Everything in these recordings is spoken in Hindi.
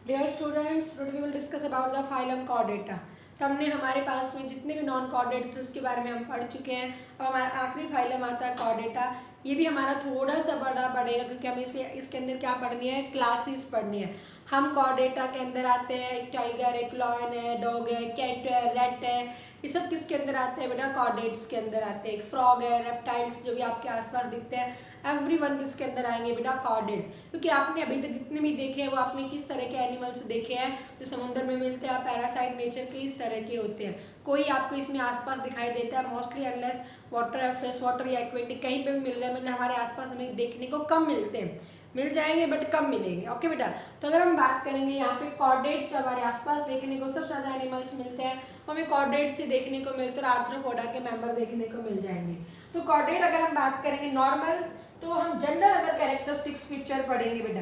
Dear students, today we will discuss about the phylum chordata. तो हमने हमारे पास में जितने भी नॉन कॉर्डेट्स थे उसके बारे में हम पढ़ चुके हैं। अब हमारा आखिरी फाइलम आता है कॉर्डेटा। ये भी हमारा थोड़ा सा बड़ा पड़ेगा क्योंकि हमें इसके अंदर क्या पढ़नी है, क्लासेस पढ़नी है। हम कॉर्डेटा के अंदर आते हैं, एक टाइगर, एक लॉयन है, डॉग है, कैट है, रैट है। ये सब किसके अंदर आते हैं बेटा? कॉर्डेट्स के अंदर आते हैं। एक फ्रॉग है, रेप्टाइल्स जो भी आपके आसपास दिखते हैं, एवरीवन किसके अंदर आएंगे बेटा? कॉर्डेट्स। क्योंकि आपने अभी तक जितने भी देखे हैं वो आपने किस तरह के एनिमल्स देखे हैं जो समुद्र में मिलते हैं, पैरासाइट नेचर के इस तरह के होते हैं। कोई आपको इसमें आसपास दिखाई देता है mostly unless water, fresh water या एक्वेटिक कहीं पे भी मिल रहा है, मतलब हमारे आसपास हमें देखने को कम मिलते हैं। मिल जाएंगे बट कम मिलेंगे। ओके बेटा, तो अगर हम बात करेंगे यहाँ पे कॉर्डेट्स हमारे आसपास देखने को सबसे ज़्यादा एनिमल्स मिलते हैं, तो हमें कॉर्डेट्स से देखने को मिलते हैं और आर्थ्रोपोडा के मेंबर देखने को मिल जाएंगे। तो कॉर्डेट अगर हम बात करेंगे नॉर्मल, तो हम जनरल अगर कैरेक्टरिस्टिक्स फीचर पढ़ेंगे बेटा,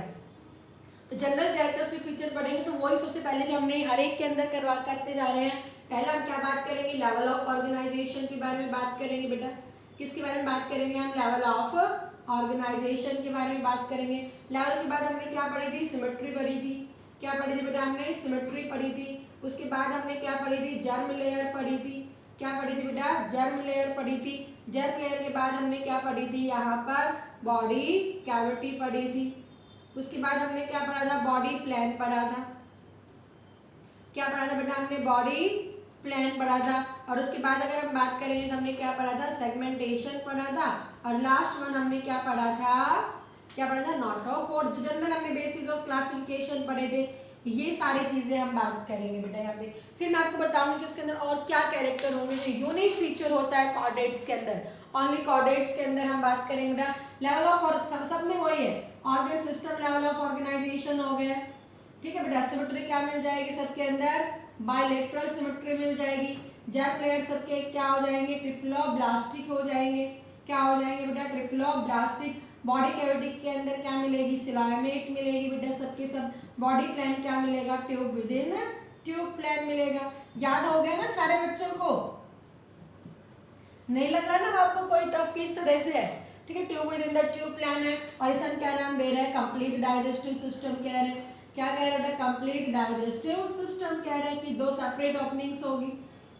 तो जनरल कैरेक्टरिस्टिक फीचर पढ़ेंगे तो वही सबसे पहले जो हमने हर एक के अंदर करते जा रहे हैं। पहला हम क्या बात करेंगे? लेवल ऑफ ऑर्गेनाइजेशन के बारे में बात करेंगे बेटा। किसके बारे में बात करेंगे हम? लेवल ऑफ ऑर्गेनाइजेशन के बारे में बात करेंगे। लेवल के बाद हमने क्या पढ़ी थी? सिमेट्री पढ़ी थी। क्या पढ़ी थी बेटा? हमने सिमेट्री पढ़ी थी। उसके बाद हमने क्या पढ़ी थी? जर्म लेयर पढ़ी थी। क्या पढ़ी थी बेटा? जर्म लेयर पढ़ी थी। जर्म लेयर के बाद हमने क्या पढ़ी थी? यहाँ पर बॉडी कैविटी पढ़ी थी। उसके बाद हमने क्या पढ़ा था? बॉडी प्लान पढ़ा था। क्या पढ़ा था बेटा? हमने बॉडी प्लान पढ़ा था। और उसके बाद अगर हम बात करेंगे तो हमने क्या पढ़ा था? सेगमेंटेशन पढ़ा था। और लास्ट वन हमने क्या पढ़ा था? क्या पढ़ा था? नोटोकॉर्ड। जो जनरल हमने बेसिक्स ऑफ क्लासिफिकेशन पढ़े थे, ये सारी चीजें हम बात करेंगे बेटा यहाँ पे। फिर मैं आपको बताऊंगी कि इसके अंदर और क्या कैरेक्टर होंगे जो यूनिक फीचर होता है कॉर्डेट्स के अंदर। ओनली कॉर्डेट्स के अंदर हम बात करेंगे बेटा। लेवल ऑफ और सब में वही है, organ system level of organisation हो गया। ठीक है बेटा। सिमेट्री क्या मिल जाएगी सबके अंदर? बायलैटरल सिमेट्री मिल जाएगी। जर्म लेयर सबके क्या हो जाएंगे? ट्रिप्लोब्लास्टिक हो जाएंगे। क्या हो जाएंगे बेटा? ट्रिप्लोब्लास्टिक। बॉडी कैविटी के अंदर क्या मिलेगी? सिलामेट मिलेगी बेटा सबके सब। बॉडी प्लान क्या मिलेगा? Tube with in tube plan मिलेगा। याद हो गया ना सारे बच्चों को? नहीं लग रहा ना आपको कोई टफ किस तरह से है? ठीक है, tube with in the tube plan है। और इसे हम क्या नाम दे रहे हैं? कंप्लीट डाइजेस्टिव सिस्टम कह रहे हैं। क्या कह रहे हैं? कंप्लीट डाइजेस्टिव सिस्टम कह रहे हैं कि दो सेपरेट ओपनिंग्स होगी।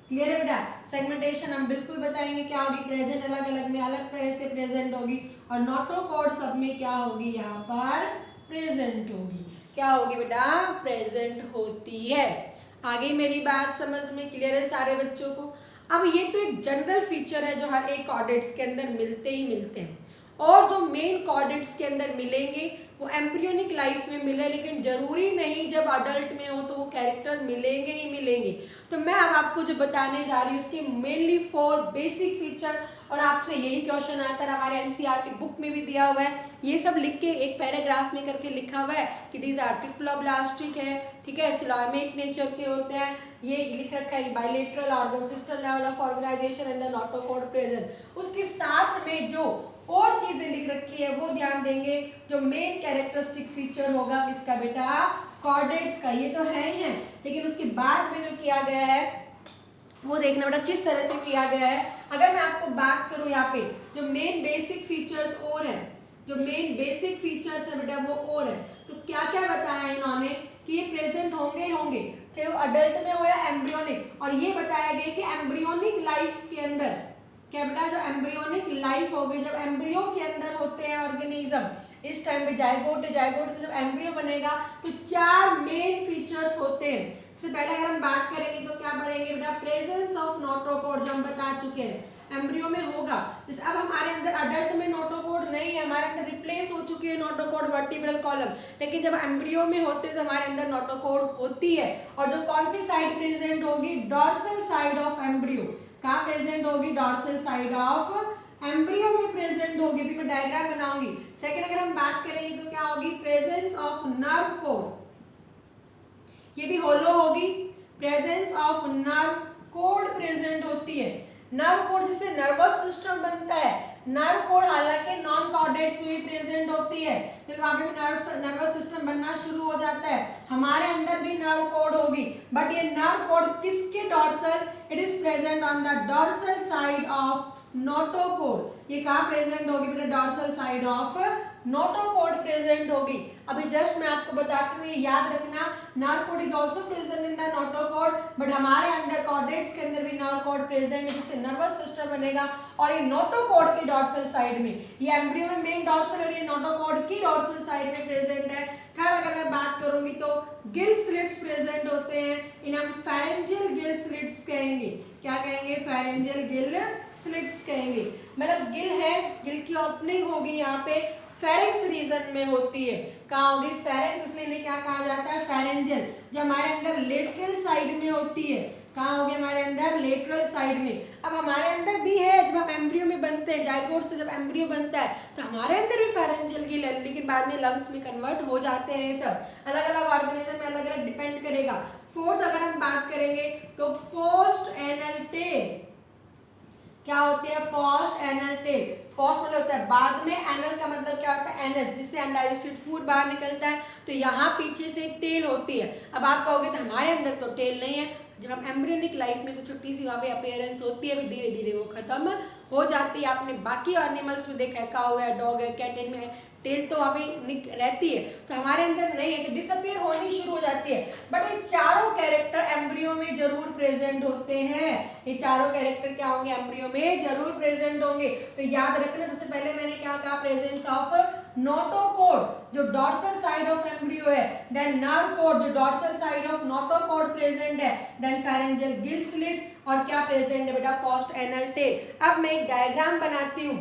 क्लियर है बेटा? सेगमेंटेशन हम बिल्कुल बताएंगे क्या होगी। प्रेजेंट अलग अलग में अलग तरह से प्रेजेंट होगी और नोटोकॉर्ड सब में क्या होगी? यहाँ पर प्रेजेंट होगी। क्या होगी बेटा? प्रेजेंट होती है। आगे मेरी बात समझ में क्लियर है सारे बच्चों को? अब ये तो एक जनरल फीचर है जो हर एक कॉर्डेट्स के अंदर मिलते ही मिलते हैं, और जो मेन कॉर्डेट्स के अंदर मिलेंगे वो एम्ब्रियोनिक लाइफ में मिले, लेकिन जरूरी नहीं जब अडल्ट में हो तो वो कैरेक्टर मिलेंगे ही मिलेंगे। तो मैं अब आपको जो बताने जा रही हूँ उसके मेनली 4 बेसिक फीचर, और आपसे यही क्वेश्चन आता है, हमारे एनसीईआरटी बुक में भी दिया हुआ है। ये सब लिख के एक पैराग्राफ में करके लिखा हुआ है कि दीज आर ट्रिप्लोब्लास्टिक है। ठीक है, सिलामेट नेचर के होते हैं। ये लिख रखा है bilateral organ system level of organisation and the notochord present. उसके साथ में जो और चीजें लिख रखी है वो ध्यान देंगे। जो मेन कैरेक्टरिस्टिक फीचर होगा किसका बेटा? कॉर्डेट्स का। ये तो है ही है, लेकिन उसके बाद में जो किया गया है वो देखना बेटा किस तरह से किया गया है। अगर मैं आपको बात करूं यहाँ पे जो मेन बेसिक फीचर्स और है, जो मेन बेसिक फीचर्स है बेटा वो और है, तो क्या क्या बताया इन्होंने कि ये प्रेजेंट होंगे ही होंगे, चाहे वो अडल्ट में हो या एम्ब्रियोनिक। और ये बताया गया कि एम्ब्रियोनिक लाइफ के अंदर क्या बेटा? जो एम्ब्रियोनिक लाइफ होगी, जब एम्ब्रियो के अंदर होते हैं ऑर्गेनिज्म, इस टाइम पे जायगोट से जब एम्ब्रियो बनेगा तो 4 मेन फीचर्स होते हैं। सबसे पहले अगर हम बात करेंगे तो क्या पढ़ेंगे बेटा? प्रेजेंस ऑफ नोटोकॉर्ड, जो हम बता चुके हैं एम्ब्रियो में होगा। जैसे अब हमारे अंदर अडल्ट में नोटोकॉर्ड नहीं है, हमारे अंदर रिप्लेस हो चुकी है नोटोकॉर्ड वर्टिब्रल कॉलम, लेकिन जब एम्ब्रियो में होते हैं तो हमारे अंदर नोटोकॉर्ड होती है। और जो कौन सी साइड प्रेजेंट होगी? Dorsal side of embryo. कहाँ प्रेजेंट होगी? डॉर्सल साइड ऑफ एम्ब्रियो में प्रेजेंट होगी। भी मैं डायग्राम बनाऊंगी। सेकंड अगर हम बात करेंगे तो क्या होगी? प्रेजेंस ऑफ नर्व कोड, ये भी होलो होगी। Presence of nerve code present होती है। नर्व कोड जिससे नर्वस सिस्टम बनता है। नर्व कोड हालांकि नॉन कॉर्डेट्स में भी प्रेजेंट होती है, फिर वहां पे भी नर्वस सिस्टम बनना शुरू हो जाता है। हमारे अंदर भी नर्व कोड होगी, बट ये नर्व कोड किसके dorsal? It is present on the dorsal side of notochord. ये कहाँ प्रेजेंट होगी बेटा? Dorsal side of notochord present होगी। अभी जस्ट मैं आपको बताती हूँ, ये याद रखना, nerve cord is also present in the notochord, but हमारे अंदर कॉर्डेट्स के अंदर भी नर्व कॉर्ड प्रेजेंट है, जिससे नर्वस सिस्टम बनेगा। और ये नोटोकॉर्ड के डॉर्सल साइड में, ये एम्ब्रियो में मेन डॉर्सल और ये नोटोकॉर्ड की डॉर्सल साइड में प्रेजेंट है। थर्ड अगर मैं बात करूंगी तो गिल स्लिट्स प्रेजेंट होते हैं, इन्हें हम फेरेंजियल गिल स्लिट्स कहेंगे। क्या कहेंगे? फेरेंजियल गिल स्लिट्स कहेंगे। मतलब गिल है, गिल की ओपनिंग होगी यहाँ पे, फेरेंक्स रीजन में होती है। कहाँ होगी? फेरेंक्स, इसलिए इन्हें क्या कहा जाता है? फेरेंजियल, जो हमारे अंदर लेटरल साइड में होती है। कहाँ होगी? हमारे अंदर लेटरल साइड में। अब हमारे अंदर भी है, जब हम एम्ब्रियो में बनते हैं, जाइगोट से जब एम्ब्रियो बनता है तो हमारे अंदर भी फेरेंजियल गिल है, लेकिन बाद में लंग्स में कन्वर्ट हो जाते हैं। ये सब अलग अलग ऑर्गेनिज्म में अलग अलग डिपेंड करेगा। फोर्थ अगर हम बात करेंगे तो पोस्ट एनल टेल। क्या होती है? Post anal tell. पोस्ट मतलब होता है बाद में, एनल का मतलब क्या होता है? एनस, जिससे अनडाइजेस्टेड फूड बाहर निकलता है। तो यहाँ पीछे से एक टेल होती है। अब आप कहोगे तो हमारे अंदर तो टेल नहीं है। जब हम एम्ब्रियोनिक लाइफ में तो छोटी सी वहाँ पे अपीयरेंस होती है, अभी धीरे धीरे वो खत्म हो जाती है। आपने बाकी एनिमल्स में देखा है, काऊ है, डॉग है, कैट, में टेल तो वहाँ पे रहती है, तो हमारे अंदर नहीं है, तो डिसअपियर होनी शुरू हो जाती है। बट ये चारों कैरेक्टर एम्ब्रियो में जरूर प्रेजेंट होते हैं। ये चारों कैरेक्टर क्या होंगे? एम्ब्रियो में जरूर प्रेजेंट होंगे। तो याद रखना, सबसे पहले मैंने क्या कहा? प्रेजेंस ऑफ नोटोकॉर्ड जो डॉर्सल साइड ऑफ एम्ब्रियो है, देन नर्व कॉर्ड जो dorsal side of notochord present है, देन फेरेंजियल गिल स्लिट्स, और क्या प्रेजेंट है बेटा? Post anal tell. अब मैं एक डायग्राम बनाती हूँ,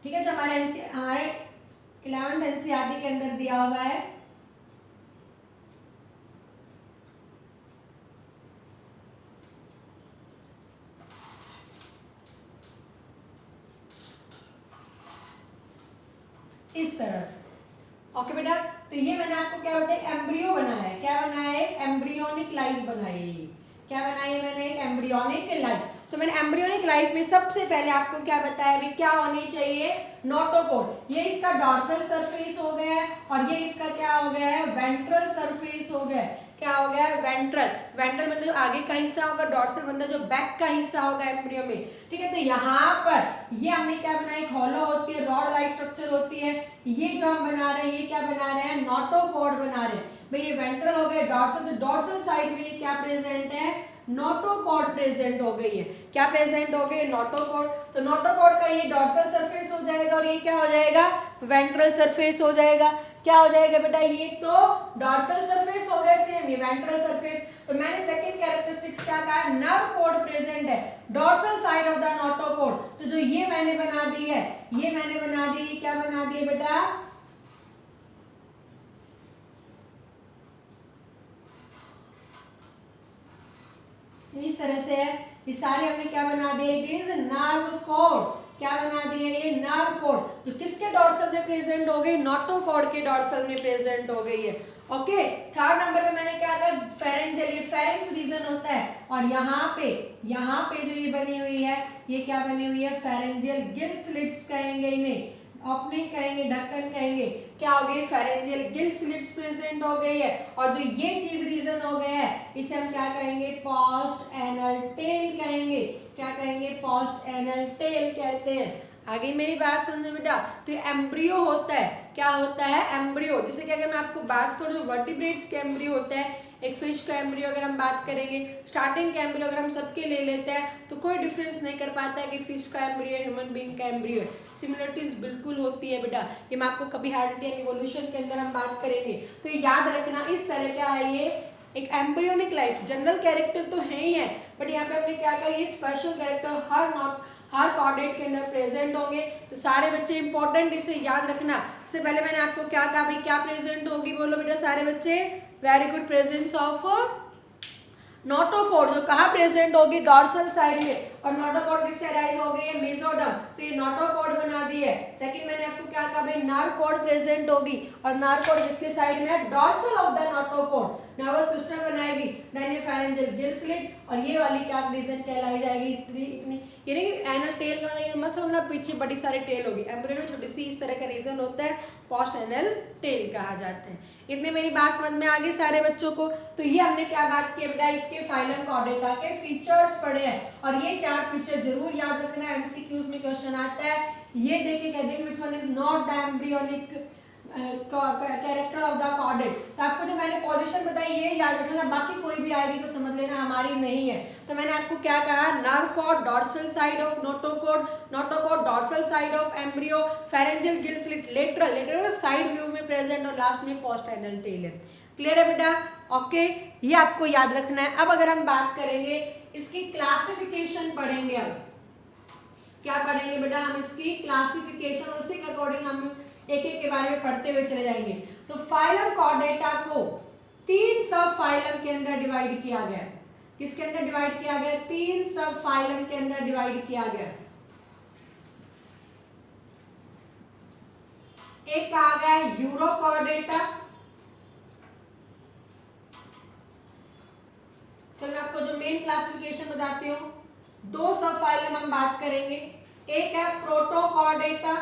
ठीक है, जो हमारे 11th एनसीईआरटी के अंदर दिया हुआ है। इस तरह से, ओके बेटा। तो ये मैंने आपको क्या बताया? एम्ब्रियो बनाया है। क्या बनाया है? एक एम्ब्रियोनिक लाइफ बनाई है। क्या बनाई है मैंने? एक एम्ब्रियोनिक लाइफ। तो मैंने एम्ब्रियोनिक लाइफ में सबसे पहले आपको क्या बताया? अभी क्या होनी चाहिए? नोटोकॉर्ड। ये इसका डॉर्सल सरफेस हो गया है, और ये इसका क्या हो गया है? वेंट्रल सरफेस हो गया है। क्या हो गया है? वेंट्रल। वेंट्रल मतलब जो आगे का हिस्सा होगा, डॉर्सल मतलब जो बैक का हिस्सा होगा एम्ब्रियो में, ठीक है। तो यहाँ पर ये हमने क्या बनाया? एक हॉलो होती है, रॉड लाइक स्ट्रक्चर होती है। ये जो हम बना रहे हैं, ये क्या बना रहे हैं? नोटोकॉर्ड बना रहे हैं। भाई ये वेंट्रल हो गया, डॉर्सल, तो डॉर्सल साइड में ये क्या प्रेजेंट है? नोटोकॉर्ड प्रेजेंट हो गई है। क्या प्रेजेंट हो गई? नोटोकॉर्ड। तो नोटोकॉर्ड का ये डॉर्सल सरफेस हो जाएगा, और ये क्या हो जाएगा? वेंट्रल सरफेस हो जाएगा। क्या हो जाएगा बेटा? ये तो डॉर्सल सरफेस हो गया, सेम ये वेंट्रल सरफेस। तो मैंने सेकंड कैरेक्टरिस्टिक्स क्या कहा? नर्व कॉर्ड प्रेजेंट है dorsal side of the notochord. तो जो ये मैंने बना दी है, ये मैंने बना दी, ये क्या बना दी है बेटा? इस तरह से है, ये सारे हमने क्या बना दिए? It is nerve cord. क्या बना दिए? ये नर्व कॉर्ड। तो किसके डॉर्सल में प्रेजेंट हो गई? नोटोकॉर्ड के डॉर्सल में प्रेजेंट हो गई है। ओके, थर्ड नंबर पे मैंने क्या कहा? फेरेंजियल, ये फेरेंक्स रीजन होता है, और यहाँ पे जो ये बनी हुई है, ये क्या बनी हुई है? फेरेंजियल गिल स्लिट्स कहेंगे इन्हें, ओपनिंग कहेंगे, ढक्कन कहेंगे। क्या हो गई? फेरेंजियल गिल स्लिट्स प्रेजेंट हो गई है, और जो ये चीज रीजन हो गया है, इसे हम क्या कहेंगे? पोस्ट एनल टेल कहेंगे। क्या कहेंगे? पोस्ट एनल टेल कहते हैं। आगे मेरी बात समझो बेटा। तो एम्ब्रियो होता है, क्या होता है? एम्ब्रियो। जैसे कि अगर मैं आपको बात करूँ, वर्टिब्रेट्स के एम्ब्रियो होता है, एक फिश का एम्ब्रियो अगर हम बात करेंगे, स्टार्टिंग का एम्ब्रियो अगर हम सबके ले लेते हैं तो कोई डिफरेंस नहीं कर पाता है कि फिश का एम्ब्रियो ह्यूमन बीइंग का एम्ब्रियो है। सिमिलरिटीज बिल्कुल होती है बेटा। ये मैं आपको कभी हेरिडिटी एंड इवोल्यूशन के अंदर हम बात करेंगे। तो याद रखना, इस तरह क्या है? ये एक एम्ब्रियोनिक लाइफ, जनरल कैरेक्टर तो है ही है, बट यहाँ पे हमने क्या कहा? ये स्पेशल कैरेक्टर हर कॉर्डेट के अंदर प्रेजेंट होंगे। तो सारे बच्चे इंपॉर्टेंट, इसे याद रखना। सबसे पहले मैंने आपको क्या कहा? भाई क्या प्रेजेंट होगी? बोलो बेटा सारे बच्चे। Very good, presence of notochord. जो कहाँ प्रेजेंट होगी? डॉर्सल साइड में। और नोटोकॉर्ड किससे अराइज हो गई है? मेसोडर्म। तो ये नोटोकॉर्ड बना दी है। सेकंड मैंने आपको क्या कहा? भाई नर्व कॉर्ड प्रेजेंट होगी, और नर्व कॉर्ड जिसके साइड में है? Dorsal of the notochord, nervous system बनाएगी। देन ये फेरेंजियल गिल स्लिट, और ये वाली क्या रीजन कहलाई जाएगी? इतनी ये नहीं एनल टेल का मत समझना, पीछे बड़ी सारी टेल होगी। एम्ब्रियो में छोटी सी इस तरह का रीजन होता है, पोस्ट एनल टेल कहा जाता है। इतने मेरी बात समझ में आ गई सारे बच्चों को। तो ये हमने क्या बात की बेटा, इसके फाइलम कॉर्डेटा के फीचर्स पढ़े हैं और ये 4 फीचर जरूर याद रखना है, एमसीक्यूज में क्वेश्चन आता है। ये देखे कहते हैं which one is not the embryonic character of the chordate. तो आपको जो मैंने पोजीशन बताई ये याद रखना, बाकी कोई भी आएगी तो समझ लेना हमारी नहीं है। तो मैंने आपको क्या कहा, nerve cord dorsal side of notochord, notochord dorsal side of embryo, pharyngeal gill slit lateral, lateral side view में प्रेजेंट और लास्ट में पोस्ट एनल टेल है। क्लियर है बेटा? ओके, ये आपको याद रखना है। अब अगर हम बात करेंगे इसकी क्लासिफिकेशन पढ़ेंगे, अब क्या पढ़ेंगे बेटा, हम इसकी क्लासिफिकेशन और उसी के अकॉर्डिंग हम एक एक के बारे में पढ़ते हुए चले जाएंगे। तो फाइलम कॉर्डेटा को 3 सब फाइलम के अंदर डिवाइड किया गया। किसके अंदर डिवाइड किया गया? 3 सब फाइलम के अंदर डिवाइड किया गया। एक आ गया यूरोकॉर्डेटा, तो मैं आपको जो मेन क्लासिफिकेशन बताती हूँ, 2 सब फाइलम हम बात करेंगे। एक है प्रोटोकॉर्डेटा,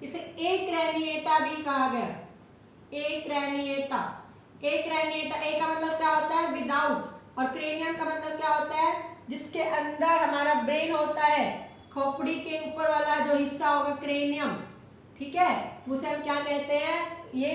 इसे एक्रेनिएटा भी कहा गया। एक्रेनिएटा, एक्रेनिएटा, ए का मतलब क्या होता है? विदाउट, और क्रेनियम का मतलब क्या होता है? जिसके अंदर हमारा ब्रेन होता है, खोपड़ी के ऊपर वाला जो हिस्सा होगा क्रेनियम, ठीक है, उसे हम क्या कहते हैं? ये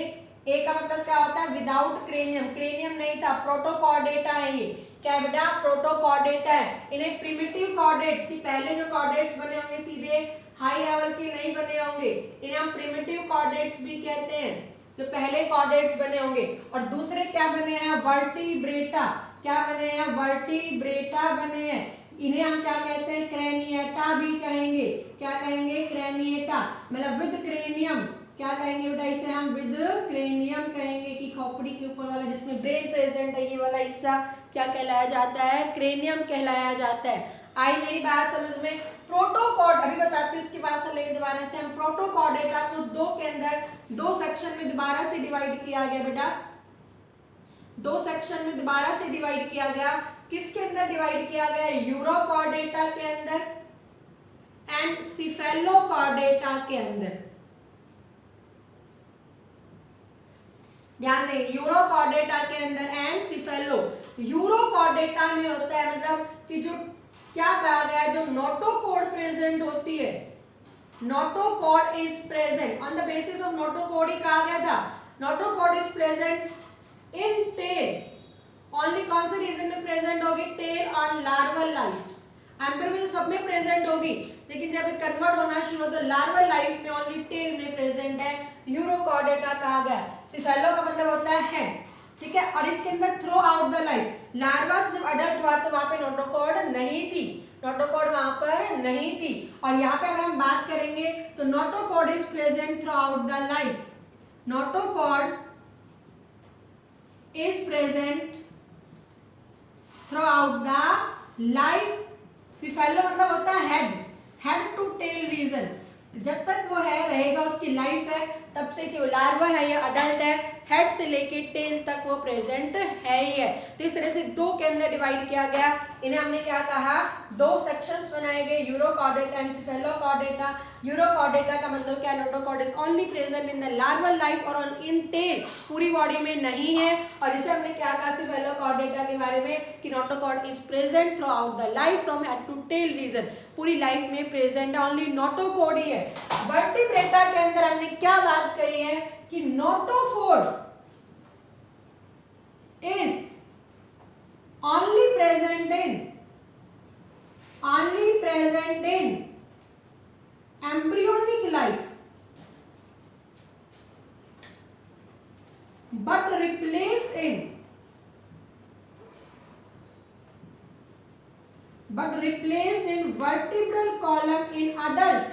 ए का मतलब क्या होता है? विदाउट क्रेनियम, क्रेनियम नहीं था, प्रोटोकॉर्डेटा है ये। क्या बेटा? प्रोटोकॉर्डेटा है। इन्हें प्रिमिटिव कॉर्डेट्स, की पहले जो कॉर्डेट्स बने होंगे सीधे हाई लेवल के नहीं बने होंगे, इन्हें हम प्रिमिटिव कॉर्डेट्स भी कहते हैं, जो पहले कॉर्डेट्स बने होंगे। और दूसरे क्या बने हैं? वर्टिब्रेटा। क्या बने हैं? वर्टिब्रेटा बने हैं। इन्हें हम क्या कहते हैं? क्रेनिएटा भी कहेंगे। क्या कहेंगे? क्रेनिएटा, मतलब विद क्रेनियम। क्या कहेंगे बेटा? इसे हम विद क्रेनियम कहेंगे, कि खोपड़ी के ऊपर वाला जिसमें ब्रेन प्रेजेंट है, ये वाला हिस्सा क्या कहलाया जाता है? क्रेनियम कहलाया जाता है। आई मेरी बात समझ में? प्रोटोकॉर्ड अभी बताती हूँ, इसके बाद चलेंगे दोबारा से हम। प्रोटोकॉर्डेटा को 2 के अंदर 2 सेक्शन में दोबारा से डिवाइड किया गया बेटा, 2 सेक्शन में दोबारा से डिवाइड किया गया। किसके अंदर डिवाइड किया गया? यूरोकॉर्डेटा के अंदर एंड सिफेलोकॉर्डेटा के अंदर। ध्यान दें, यूरोकॉर्डेटा के अंदर एंड सिफेलो। यूरोकॉर्डेटा में होता है मतलब कि जो क्या कहा गया है, जो नोटोकॉर्ड प्रेजेंट होती है, notochord is present on the basis of notochord ही कहा गया था। Notochord is present in tail, only कौन से रीजन में प्रेजेंट होगी? टेल और लार्वल लाइफ। एम्ब्रियो में तो सब में प्रेजेंट होगी, लेकिन जब ये कन्वर्ट होना शुरू हो तो लार्वल लाइफ में ओनली टेल में प्रेजेंट है। यूरोकॉर्डेटा कहा गया। सिफेलो का मतलब होता है हेड, ठीक है, और इसके अंदर through out the life. Larva से जब अडल्ट हुआ तो वहां पे नोटोकॉर्ड नहीं थी, नोटोकॉर्ड वहां पर नहीं थी। और यहाँ पे अगर हम बात करेंगे तो notochord is present throughout the life. Notochord is present throughout the life. Cephalo मतलब होता है head, head to tail region. जब तक वो है रहेगा, उसकी लाइफ है, तब से जो लार्वा है या अडल्ट है, हेड से लेके टेल तक वो प्रेजेंट है ही है। तो इस तरह से 2 के अंदर डिवाइड किया गया। इन्हें हमने क्या कहा? 2 सेक्शंस बनाए गए, यूरोकॉर्डेटा एंड सिफेलोकॉर्डेटा। यूरोकॉर्डेटा का मतलब क्या? Notochord is only present in the larval life और ऑन इन टेल, पूरी बॉडी में नहीं है। और इसे हमने क्या कहा सिफेलोकॉर्डेटा के बारे में कि notochord is present throughout the life from head to tail region, पूरी लाइफ में प्रेजेंट है, ओनली नोटोकॉर्ड ही है। वर्टिब्रेटा के अंदर हमने क्या बात करी है कि notochord is only present in embryonic life but replaced in vertebral column in adult।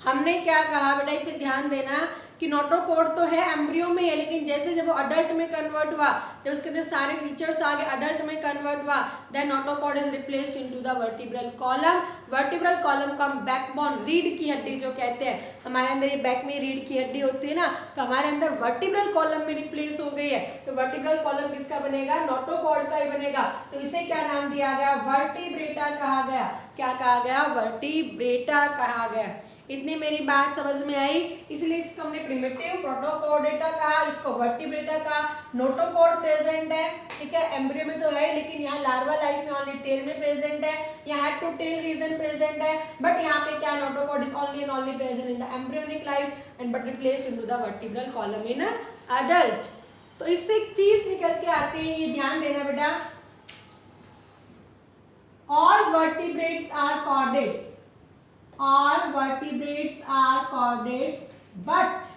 हमने क्या कहा बेटा, इसे ध्यान देना कि नोटोकॉर्ड तो है एम्ब्रियो में है, लेकिन जैसे जब वो अडल्ट में कन्वर्ट हुआ, जब उसके अंदर सारे फीचर्स आ गए, अडल्ट में कन्वर्ट हुआ, then notochord is replaced into the vertebral column. Vertebral column को हम बैकबोन, रीढ़ की हड्डी जो कहते हैं, हमारे अंदर ये बैक में रीढ़ की हड्डी होती है ना, तो हमारे अंदर वर्टिब्रल कॉलम में रिप्लेस हो गई है। तो वर्टिब्रल कॉलम किसका बनेगा? नोटोकॉर्ड का ही बनेगा। तो इसे क्या नाम दिया गया? वर्टिब्रेटा कहा गया। क्या कहा गया? वर्टिब्रेटा कहा गया। इतनी मेरी बात समझ में आई, इसलिए इसको हमने प्रिमिटिव प्रोटोकॉर्डेटा कहा, इसको वर्टिब्रेटा कहा। नोटोकॉर्ड प्रेजेंट है, ठीक है, एम्ब्रियो में तो है, लेकिन यहाँ लार्वा लाइफ में ओनली टेल में प्रेजेंट है, यहाँ head to tail region present है, बट यहाँ पे क्या notochord is only and only present in the embryonic life and but replaced into the vertebral column in adult. तो इससे एक चीज निकल के आती है, ये ध्यान देना बेटा, all vertebrates are chordates, all vertebrates are chordates, but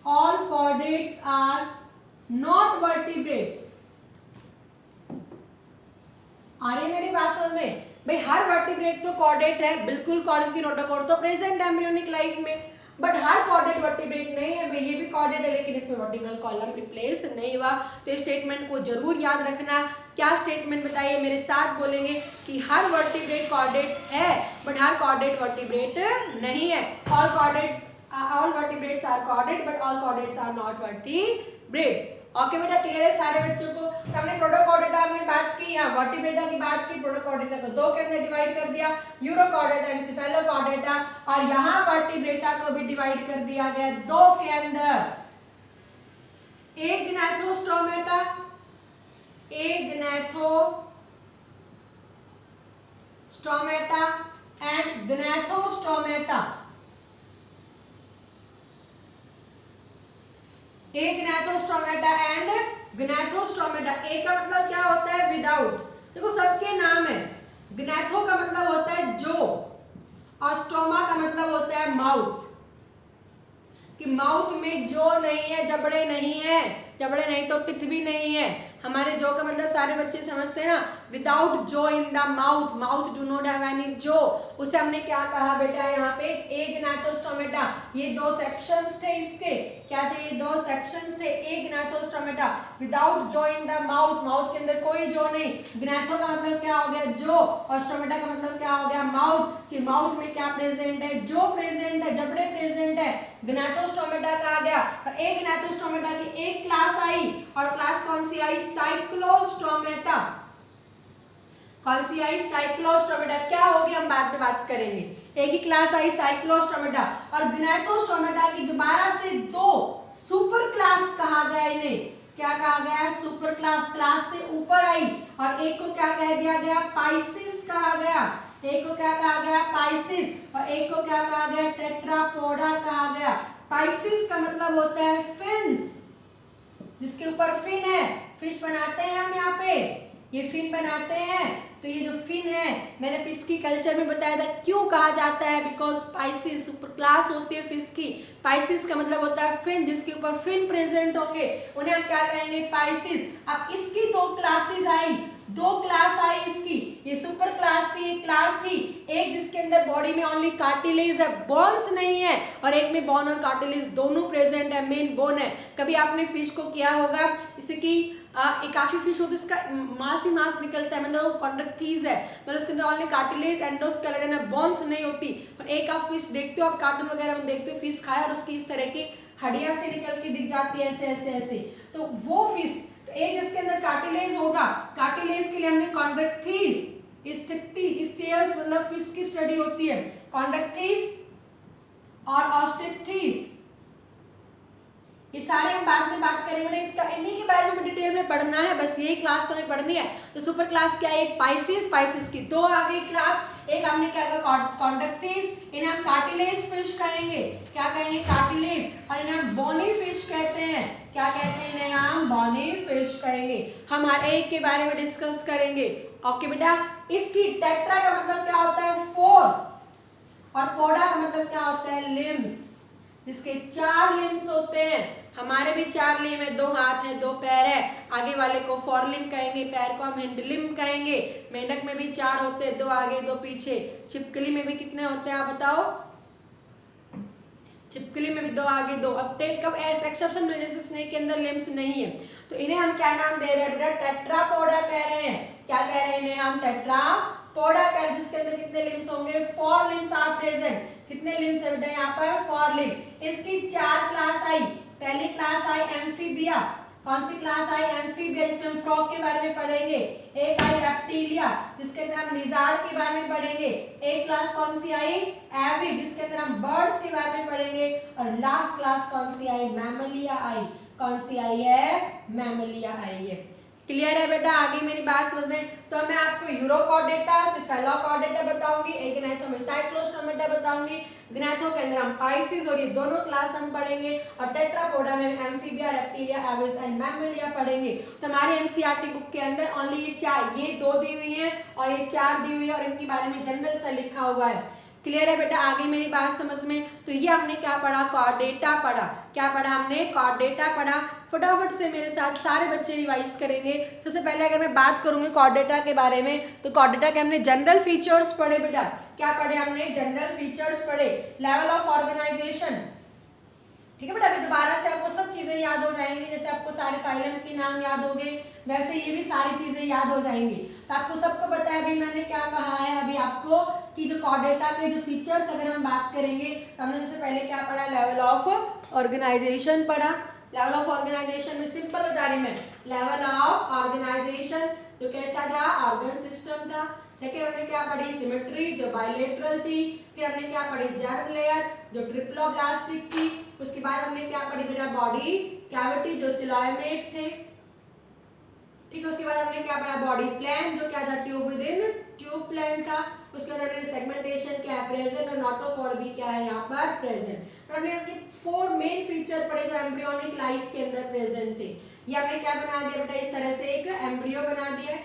all chordates are not vertebrates। आ रही है मेरी बात समझ में? भाई हर वर्टिब्रेट तो कॉर्डेट है, बिल्कुल कॉर्ड की नोटोकॉर्ड तो प्रेजेंट है एम्ब्रियोनिक लाइफ में, बट हर कॉर्डेट वर्टिब्रेट नहीं है। भाई ये भी कॉर्डेट है, लेकिन इसमें वर्टिब्रल कॉलम रिप्लेस नहीं हुआ। तो इस स्टेटमेंट को जरूर याद रखना। क्या स्टेटमेंट बताइए, मेरे साथ बोलेंगे कि हर वर्टिब्रेट कॉर्डेट है, बट हर कॉर्डेट वर्टिब्रेट नहीं है। All vertebrates are chordate, but all chordates are not vertebrates. Okay बेटा, क्लियर है सारे बच्चों को? तो हमने प्रोटोकॉर्डेटा में बात की, यहाँ वर्टिब्रेटा की बात की, प्रोटोकॉर्डेटा को दो के अंदर डिवाइड कर दिया, यूरोकॉर्डेटा एंड सेफेलोकॉर्डेटा, और यहाँ वर्टिब्रेटा को भी डिवाइड कर दिया गया दो के अंदर, एक ग्नैथोस्टोमेटा, एक ग्नैथोस्टोमेटा एंड ग्नैथोस्टोमेटा, एक ग्नैथोस्टोमेटा एंड ग्नैथोस्टोमेटा। ए का मतलब क्या होता है? विदाउट। देखो सबके नाम है, ग्नैथो का मतलब होता है जो, और स्टोमा का मतलब होता है माउथ, कि माउथ में जो नहीं है, जबड़े नहीं है, जबड़े नहीं तो टिथ भी नहीं है। हमारे जो का मतलब सारे बच्चे समझते हैं ना, विदाउट जो in the mouth, mouth do not have any जो, उसे हमने क्या कहा बेटा? यहाँ पे एक ग्नैथोस्टोमेटा, ये दो सेक्शंस थे इसके, क्या थे? ये दो सेक्शंस थे, एक ग्नैथोस्टोमेटा विदाउट जो इन द माउथ, माउथ के अंदर कोई जो नहीं। ग्नैथो का मतलब क्या हो गया? जो, और स्टोमेटा का मतलब क्या हो गया? माउथ, कि माउथ में क्या प्रेजेंट है? जो प्रेजेंट है, जबड़े प्रेजेंट है, ग्नैथोस्टोमेटा कहा गया। और एक ग्नैथोस्टोमेटा की एक क्लास आई, और क्लास कौन सी आई? साइक्लोस्टोमेटा। कौन सी आई? साइक्लोस्टोमेटा। क्या होगी हम बाद में बात करेंगे। एक ही क्लास आई साइक्लोस्टोमेटा, और ग्नैथोस्टोमेटा की दोबारा से दो सुपर क्लास कहा गया इन्हें। क्या कहा गया? सुपर क्लास, क्लास से ऊपर आई, और एक को क्या कह दिया गया? पाइसिस कहा गया। एक को क्या कहा गया? पाइसिस, और एक को क्या कहा गया? टेट्रापोडा कहा गया। पाइसिस का मतलब होता है फिन्स, जिसके ऊपर फिन है, फिश बनाते हैं हम यहाँ पे, ये फिन बनाते हैं। तो ये जो फिन है, मैंने पिस्की कल्चर में बताया था क्यों कहा जाता है, बिकॉज पाइसिस सुपर क्लास होती है फिश की। पाइसिस का मतलब होता है फिन, जिसके ऊपर फिन प्रेजेंट होंगे, उन्हें हम क्या कहेंगे? पाइसिस। अब इसकी दो क्लासेस आई, दो क्लास आई इसकी, ये सुपर क्लास थी, ये क्लास थी। एक जिसके अंदर बॉडी में ओनली कार्टिलेज है, बोन्स नहीं है, और एक में बोन और कार्टिलेज दोनों प्रेजेंट है, मेन बोन है। कभी आपने फिश को किया होगा, जैसे कि एक काफी फिश होती है, इसका मांस ही मांस निकलता है, मतलब वो कॉन्ड्रैक्टिस है, मतलब उसके अंदर ओनली कार्टिलेज, एंडोस्केलेटन है, बोन्स नहीं होती। और एक आप फिश देखते हो, आप कार्टून वगैरह में देखते हो, फिश खाया और उसकी इस तरह की हड्डियां से निकल के दिख जाती है, ऐसे ऐसे ऐसे। तो वो फिश, तो एक जिसके अंदर कार्टिलेज होगा, कार्टिलेज के लिए हमने कॉन्ड्रैक्टिस, स्टेयर्स मतलब फिश की स्टडी होती है, कॉन्ड्रैक्टिस और ऑस्टेक्टिस, ये सारे हम बाद में बात करेंगे। इसका इन्हीं के बारे में डिटेल में पढ़ना है, बस यही क्लास तो हमें पढ़नी है। तो सुपर क्लास क्या है? एक पाइसिस, पाइसिस की दो आ गई क्लास, एक हमने क्या कहा? कॉन्ड्रैक्टिस, इन्हें हम कार्टिलेज फिश कहेंगे। क्या कहेंगे? कार्टिलेज। और इन्हें हम बोनी फिश कहते हैं। क्या कहते हैं? इन्हें हम बोनी फिश कहेंगे। हम हर एक के बारे में डिस्कस करेंगे। ओके बेटा, इसकी टेट्रा का मतलब क्या होता है? फोर, और पोडा का मतलब क्या होता है? लिम्स, जिसके चार लिम्स होते हैं। हमारे भी चार लिम्ब है, दो हाथ है, दो पैर है। आगे वाले को फोर लिम्ब कहेंगे, पैर को हम हिंड लिम्ब कहेंगे। मेंढक में भी चार होते हैं, दो आगे दो पीछे। छिपकली में भी कितने होते हैं आप बताओ? छिपकली में भी 2 आगे 2, अब टेल कब एक्सेप्शन में जैसे स्नेक के अंदर लिम्स नहीं है तो इन्हें हम क्या नाम दे रहे हैं बेटा, टेट्रापोडा कह रहे हैं। क्या कह रहे हैं इन्हें हम, टेट्रापोडा कह रहे हैं, जिसके अंदर कितने लिम्स होंगे, 4 लिम्स आर प्रेजेंट। कितने लिम्स है बेटा यहाँ पर, 4 लिम्स। इसकी 4 क्लास आई। पहली क्लास आई एम्फीबिया, कौन सी क्लास आई, एम्फीबिया, जिसमें हम फ्रॉग के बारे में पढ़ेंगे। एक आई रेप्टिलिया, जिसके अंदर हम लिजार्ड के बारे में पढ़ेंगे। एक क्लास कौन सी आई, एवी, जिसके अंदर हम बर्ड्स के बारे में पढ़ेंगे। और लास्ट क्लास कौन सी आई, मैमलिया आई। कौन सी आई है, मैमलिया आई है। क्लियर है बेटा, आगे मेरी बात समझ में। तो मैं आपको यूरोकॉर्डेटा, सेफेलोकॉर्डेटा बताऊंगी, एक ग्नैथो में साइक्लोस्टोमेटा बताऊंगी। ग्नैथो के अंदर हम पाइसिस और ये दोनों क्लास हम पढ़ेंगे, और टेट्रापोडा में एम्फीबिया, रेप्टिलिया, एविस एंड मैमलिया पढ़ेंगे। तो हमारे एनसीईआरटी बुक के अंदर ओनली ये 2 दी हुई है और ये 4 दी हुई है, और इनके बारे में जनरल से लिखा हुआ है। क्लियर है बेटा, आगे मेरी बात समझ में। तो ये हमने क्या पढ़ा, कॉर्डेटा पढ़ा। क्या पढ़ा हमने, कॉर्डेटा पढ़ा। फटाफट से मेरे साथ सारे बच्चे रिवाइज करेंगे। सबसे पहले अगर मैं बात करूंगी कॉर्डेटा के बारे में, तो कॉर्डेटा के हमने जनरल फीचर्स पढ़े बेटा। क्या पढ़े हमने, जनरल फीचर्स पढ़े। लेवल ऑफ ऑर्गेनाइजेशन, ठीक है बेटा। अभी दोबारा से आपको सब चीजें याद हो जाएंगी, जैसे आपको सारे फाइलम के नाम याद हो गए, वैसे ये भी सारी चीजें याद हो जाएंगी। तो आपको सबको पता है अभी मैंने क्या कहा है अभी आपको, कि जो कॉर्डेटा के जो फीचर्स अगर हम बात करेंगे, तो हमने जैसे पहले क्या पढ़ा, लेवल ऑफ ऑर्गेनाइजेशन पढ़ा। लेवल ऑफ ऑर्गेनाइजेशन में सिंपल बता रही मैं, लेवल ऑफ ऑर्गेनाइजेशन जो कैसा था, ऑर्गन सिस्टम था। सेकेंड हमने क्या पढ़ी, सिमेट्री जो बायलेटरल थी। फिर हमने क्या पढ़ी, जर्म लेयर जो ट्रिप्लोब्लास्टिक थी। उसके बाद हमने क्या पढ़ी बेटा, बॉडी कैविटी जो सिलोमेट थे। ठीक है, उसके बाद हमने क्या पढ़ा, बॉडी प्लान जो क्या था, tube with in tube plan था। उसके बाद हमने सेगमेंटेशन क्या है, प्रेजेंट, और नोटोकॉर्ड भी क्या है यहाँ पर, प्रेजेंट। पर हमने इसके 4 मेन फीचर पढ़े जो एम्ब्रियोनिक लाइफ के अंदर प्रेजेंट थे। ये हमने क्या बना दिया बेटा, इस तरह से एक एम्ब्रियो बना दिया,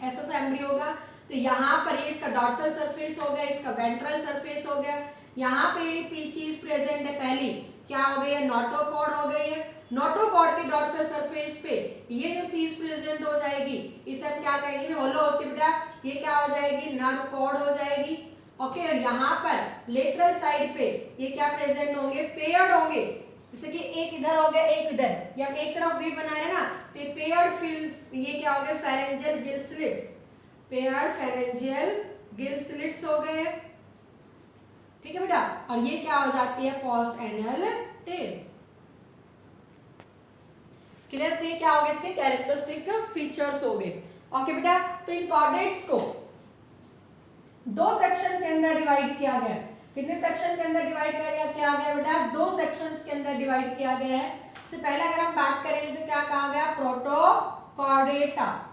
ऐसा सा एम्ब्रियो होगा। तो यहाँ पर ये इसका डॉर्सल सरफेस हो गया, इसका वेंट्रल सरफेस हो गया। यहाँ पे चीज प्रेजेंट है, पहली क्या हो गई है, नोटोकॉर्ड हो गई है। नोटोकॉर्ड के डॉर्सल सरफेस पे ये जो चीज प्रेजेंट हो जाएगी, इसे हम क्या कहेंगे, होलो होती बेटा, ये क्या हो जाएगी, नर्व कॉर्ड हो जाएगी। ओके, और यहाँ पर लेटरल साइड पे ये क्या प्रेजेंट होंगे, पेयर्ड होंगे। जैसे कि एक इधर हो गया, एक इधर, या एक तरफ वी बनाए ना, तो पेयर्ड फिल्म, ये क्या हो गया, pharyngeal gill slits, paired pharyngeal gill slits हो गए। ठीक है बेटा, और ये क्या हो जाती है, पोस्ट एनल टेल। क्लियर, तो ये क्या हो गया, इसके कैरेक्टरिस्टिक फीचर्स हो गए। ओके बेटा, तो इन कॉर्डेट्स को 2 सेक्शन के अंदर डिवाइड किया गया। कितने सेक्शन के अंदर डिवाइड किया गया बेटा, 2 सेक्शंस के अंदर डिवाइड किया गया है। इससे पहले अगर हम बात करेंगे तो क्या कहा गया, प्रोटोकॉर्डेटा,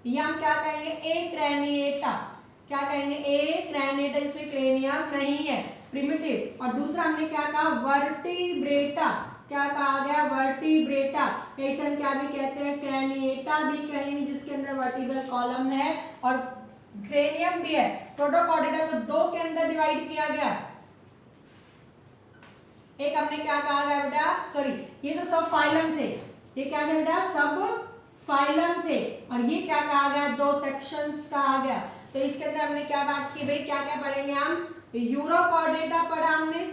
या हम क्या कहेंगे, एक्रेनिएटा। क्या कहेंगे, एक्रेनिएटा, इसमें क्रेनियम नहीं है, प्रिमिटिव। और दूसरा हमने क्या कहा, वर्टिब्रेटा। क्या कहा गया, वर्टिब्रेटा, इसे हम क्या भी कहते हैं, क्रेनिएटा भी कहेंगे, जिसके अंदर वर्टिब्रल कॉलम है और क्रेनियम भी है। प्रोटोकॉर्डेटा को 2 के अंदर डिवाइड किया गया। एक हमने क्या कहा गया बेटा, सॉरी, ये तो सब फाइलम थे, ये क्या थे बेटा, सब फाइलम थे। और ये क्या कहा गया, 2 सेक्शंस कहा गया। तो इसके अंदर हमने क्या बात की भाई, क्या क्या पढ़ेंगे हम, यूरोकॉर्डेटा पढ़ा हमने,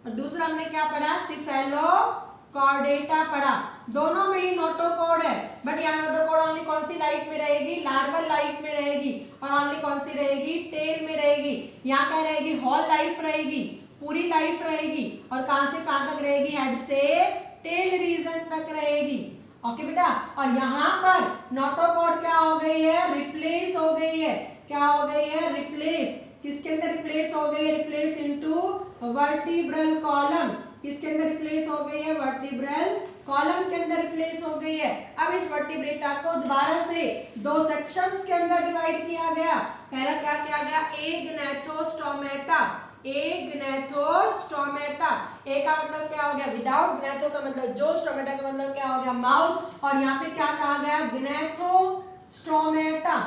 और दूसरा हमने क्या पढ़ा, सेफेलोकॉर्डेटा पढ़ा। दोनों में ही नोटोकॉर्ड है, बट यहाँ नोटोकॉर्ड ओनली कौन सी लाइफ में रहेगी, लार्वल लाइफ में रहेगी, और ओनली कौन सी रहेगी, टेल में रहेगी। यहाँ क्या रहेगी, होल लाइफ रहेगी, पूरी लाइफ रहेगी, और कहां से कहां तक रहेगी, हेड से टेल रीजन तक रहेगी। ओके बेटा, और यहाँ पर नोटोकॉर्ड क्या हो गई है, रिप्लेस हो गई है। क्या हो गई है, रिप्लेस। किसके अंदर रिप्लेस हो गई है, रिप्लेस इनटू वर्टिब्रल कॉलम। किसके अंदर रिप्लेस हो गई है, वर्टिब्रल कॉलम के अंदर रिप्लेस हो गई है। अब इस वर्टिब्रेटा को दोबारा से 2 सेक्शंस के अंदर डिवाइड किया गया। पहला क्या किया गया, एग्नैथोस्टोमेटा, एग्नैथोस्टोमेटा। ए का मतलब क्या हो गया, विदाउट, ग्नैथो का मतलब जो, स्टोमेटा का मतलब क्या हो गया, माउथ। और यहाँ पे क्या कहा गया, ग्नैथोस्टोमेटा,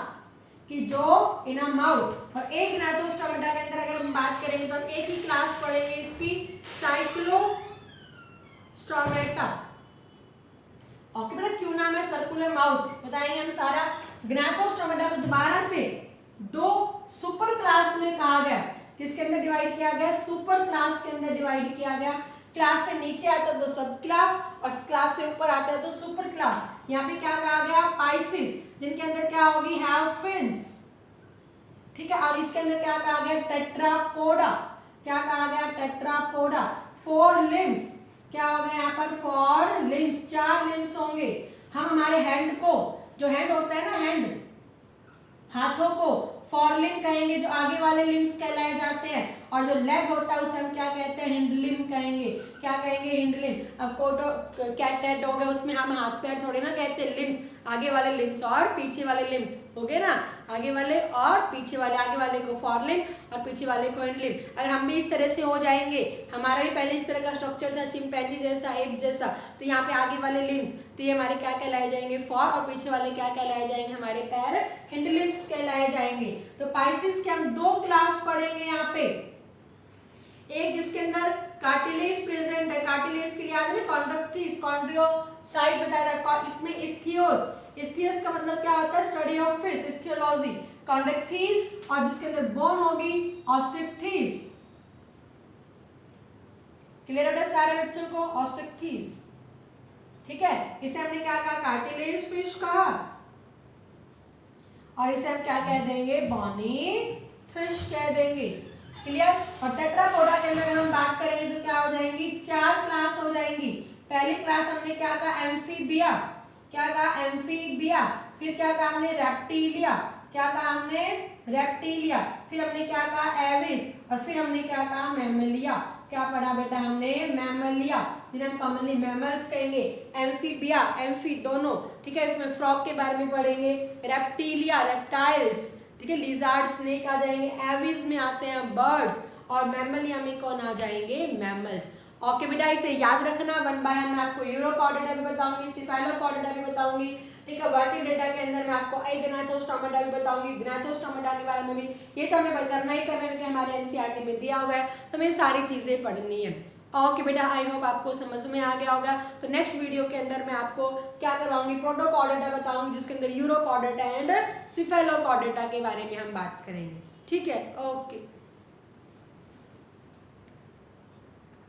कि जो इन अ माउथ। और एग्नैथोस्टोमेटा के अंदर अगर हम बात करेंगे तो हम एक ही क्लास पढ़ेंगे इसकी, साइक्लोस्टोमेटा। ओके बेटा, क्यों नाम है, सर्कुलर माउथ, बताएंगे हम सारा। ग्नैथोस्टोमेटा को दोबारा से 2 सुपर क्लास में कहा गया। किसके अंदर डिवाइड किया गया? सुपर क्लास के अंदर डिवाइड किया गया। क्लास से नीचे आता है तो सब क्लास, और क्लास से ऊपर आता है तो सुपर क्लास। यहाँ पे क्या कहा गया? पाइसिस, जिनके अंदर क्या होगी? हैव फिन्स, ठीक है। और इसके अंदर क्या कहा गया? टेट्रापोडा, क्या कहा गया? टेट्रापोडा। 4 लिम्स, क्या हो गया यहाँ पर? 4 लिम्स, 4 लिम्स होंगे। हम हमारे हैंड को, जो हैंड होता है ना, हैंड, हाथों को 4 लिम्ब कहेंगे, जो आगे वाले लिम्स कहलाए जाते हैं। और जो लेग होता है उसे हम क्या कहते हैं? हिंड लिम्ब कहेंगे। क्या कहेंगे? Hind limb. अब कोटो कैट हो गया, उसमें हम हाथ पैर थोड़े ना कहते हैं, लिम्स, आगे वाले लिम्स और पीछे वाले लिम्स हो गए ना, आगे वाले और पीछे वाले, आगे वाले को 4 लिम्ब और पीछे वाले को हिंड लिम्ब। अगर हम भी इस तरह से हो जाएंगे, हमारा भी पहले इस तरह का स्ट्रक्चर था, चिंपैंजी जैसा, एप जैसा, तो यहाँ पे आगे वाले लिम्स, तो ये हमारे क्या कहलाए जाएंगे? 4, और पीछे वाले क्या कहलाए जाएंगे? हमारे पैर हिंड लिम्स कहलाए जाएंगे। तो पाइसिस के हम 2 क्लास पढ़ेंगे यहाँ पे। एक जिसके अंदर कार्टिलेज प्रेजेंट है, कार्टिलेज के लिए याद है ना, कॉन्ड्रोक्टिस, कॉन्ड्रियोसाइट बताया था। इसमें इस्थियोस, इस्थियस का मतलब क्या होता है? Study of fish, ichthyology. Chondrichthyes, और जिसके अंदर बोन होगी ऑस्ट्रिक्टिस। क्लियर होता है सारे बच्चों को? ऑस्ट्रिक्टिस, ठीक है। इसे हमने क्या कहा? कार्टिलेज फिश कहा, और इसे हम क्या कह देंगे? बॉनी फिश कह देंगे। क्लियर। और टेट्रापोडा के अंदर हम बात करेंगे तो क्या हो जाएंगी? 4 क्लास हो जाएंगी। पहली क्लास हमने क्या कहा? एम्फीबिया, क्या कहा? एम्फीबिया। फिर क्या कहा हमने? रेप्टिलिया, क्या कहा हमने? रेप्टिलिया। फिर हमने क्या कहा? एविस, और फिर हमने क्या कहा? मैमलिया। क्या पढ़ा बेटा हमने? मैमलिया, जिन्हें हम कॉमनली मैमल्स कहेंगे। एम्फीबिया, एम्फी दोनों, ठीक है। इसमें फ्रॉग के बारे में पढ़ेंगे। रेप्टिलिया, रेप्टाइल्स, ठीक है। लिजार्ड, स्नेक आ जाएंगे। एविस में आते हैं बर्ड्स, और मैमलिया में कौन आ जाएंगे? मैमल्स। ओके बेटा, इसे याद रखना। 1 बाय मैं आपको यूरोकॉर्डेटा भी बताऊंगी, स्टेफाइलोकॉर्डेटा भी बताऊंगी, ठीक है। वर्टिब्रेटा के अंदर मैं आपको एग्नाथोस्टोमेटा भी बताऊंगी, ग्नाथोस्टोमेटा के बारे में भी। ये तो हमें करना ही करना है क्योंकि हमारे एनसीईआरटी में दिया हुआ है, तो हमें सारी चीजें पढ़नी है। ओके बेटा, आई होप आपको समझ में आ गया होगा। तो नेक्स्ट वीडियो के अंदर मैं आपको क्या करवाऊंगी? प्रोटोकॉर्डेटा बताऊंगी, जिसके अंदर यूरोकॉर्डेटा एंड स्टेफाइलोकॉर्डेटा के बारे में हम बात करेंगे, ठीक है। ओके।